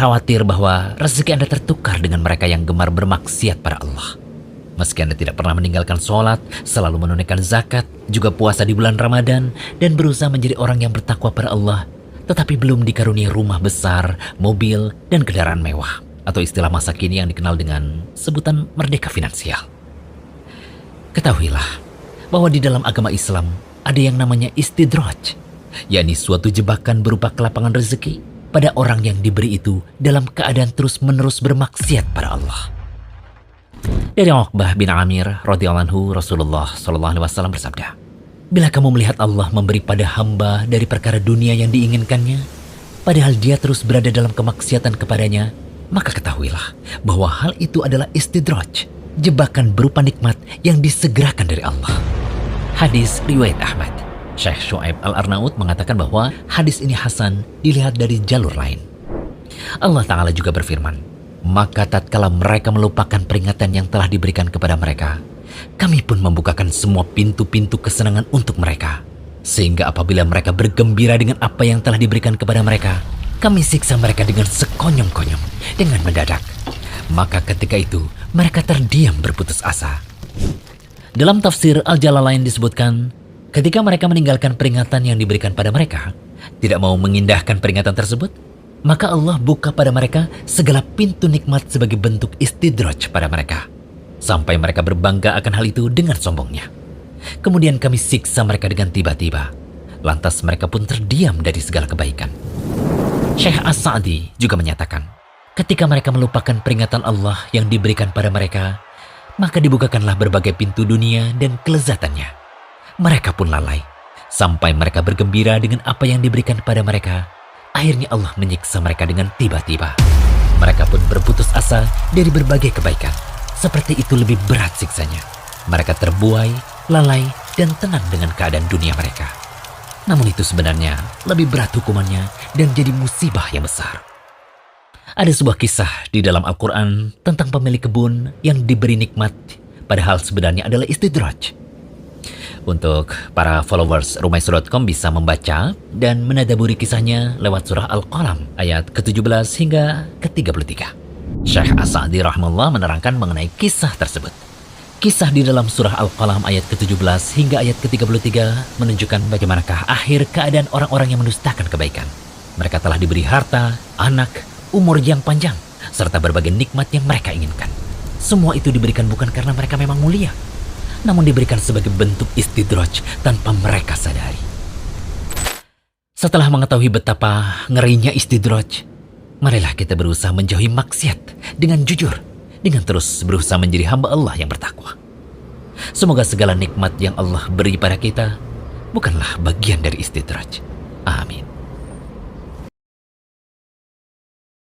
khawatir bahwa rezeki Anda tertukar dengan mereka yang gemar bermaksiat pada Allah. Meski Anda tidak pernah meninggalkan sholat, selalu menunaikan zakat, juga puasa di bulan Ramadan, dan berusaha menjadi orang yang bertakwa pada Allah, tetapi belum dikaruniai rumah besar, mobil, dan kendaraan mewah, atau istilah masa kini yang dikenal dengan sebutan merdeka finansial. Ketahuilah bahwa di dalam agama Islam ada yang namanya istidraj, yakni suatu jebakan berupa kelapangan rezeki pada orang yang diberi itu dalam keadaan terus-menerus bermaksiat pada Allah. Dari Uqbah bin Amir radhiyallahu anhu, Rasulullah SAW bersabda, "Bila kamu melihat Allah memberi pada hamba dari perkara dunia yang diinginkannya, padahal dia terus berada dalam kemaksiatan kepadanya, maka ketahuilah bahwa hal itu adalah istidraj, jebakan berupa nikmat yang disegerakan dari Allah." Hadis riwayat Ahmad. Syekh Syuaib Al-Arnaud mengatakan bahwa hadis ini hasan dilihat dari jalur lain. Allah Ta'ala juga berfirman, "Maka tatkala mereka melupakan peringatan yang telah diberikan kepada mereka, kami pun membukakan semua pintu-pintu kesenangan untuk mereka. Sehingga apabila mereka bergembira dengan apa yang telah diberikan kepada mereka, kami siksa mereka dengan sekonyong-konyong, dengan mendadak. Maka ketika itu mereka terdiam berputus asa." Dalam tafsir Al-Jalalain disebutkan, ketika mereka meninggalkan peringatan yang diberikan pada mereka, tidak mau mengindahkan peringatan tersebut, maka Allah buka pada mereka segala pintu nikmat sebagai bentuk istidraj pada mereka, sampai mereka berbangga akan hal itu dengan sombongnya. Kemudian kami siksa mereka dengan tiba-tiba, lantas mereka pun terdiam dari segala kebaikan. Syekh As-Sa'di juga menyatakan, ketika mereka melupakan peringatan Allah yang diberikan pada mereka, maka dibukakanlah berbagai pintu dunia dan kelezatannya. Mereka pun lalai, sampai mereka bergembira dengan apa yang diberikan pada mereka. Akhirnya Allah menyiksa mereka dengan tiba-tiba. Mereka pun berputus asa dari berbagai kebaikan. Seperti itu lebih berat siksanya. Mereka terbuai, lalai, dan tenang dengan keadaan dunia mereka. Namun itu sebenarnya lebih berat hukumannya dan jadi musibah yang besar. Ada sebuah kisah di dalam Al-Quran tentang pemilik kebun yang diberi nikmat, padahal sebenarnya adalah istidraj. Untuk para followers Rumaisuh.com bisa membaca dan menadaburi kisahnya lewat surah Al-Qalam ayat ke-17 hingga ke-33. Syekh As-Sa'di rahimahullah menerangkan mengenai kisah tersebut. Kisah di dalam surah Al-Qalam ayat ke-17 hingga ayat ke-33 menunjukkan bagaimanakah akhir keadaan orang-orang yang mendustakan kebaikan. Mereka telah diberi harta, anak, umur yang panjang, serta berbagai nikmat yang mereka inginkan. Semua itu diberikan bukan karena mereka memang mulia, namun diberikan sebagai bentuk istidraj tanpa mereka sadari. Setelah mengetahui betapa ngerinya istidraj, marilah kita berusaha menjauhi maksiat dengan jujur, dengan terus berusaha menjadi hamba Allah yang bertakwa. Semoga segala nikmat yang Allah beri pada kita bukanlah bagian dari istidraj. Amin.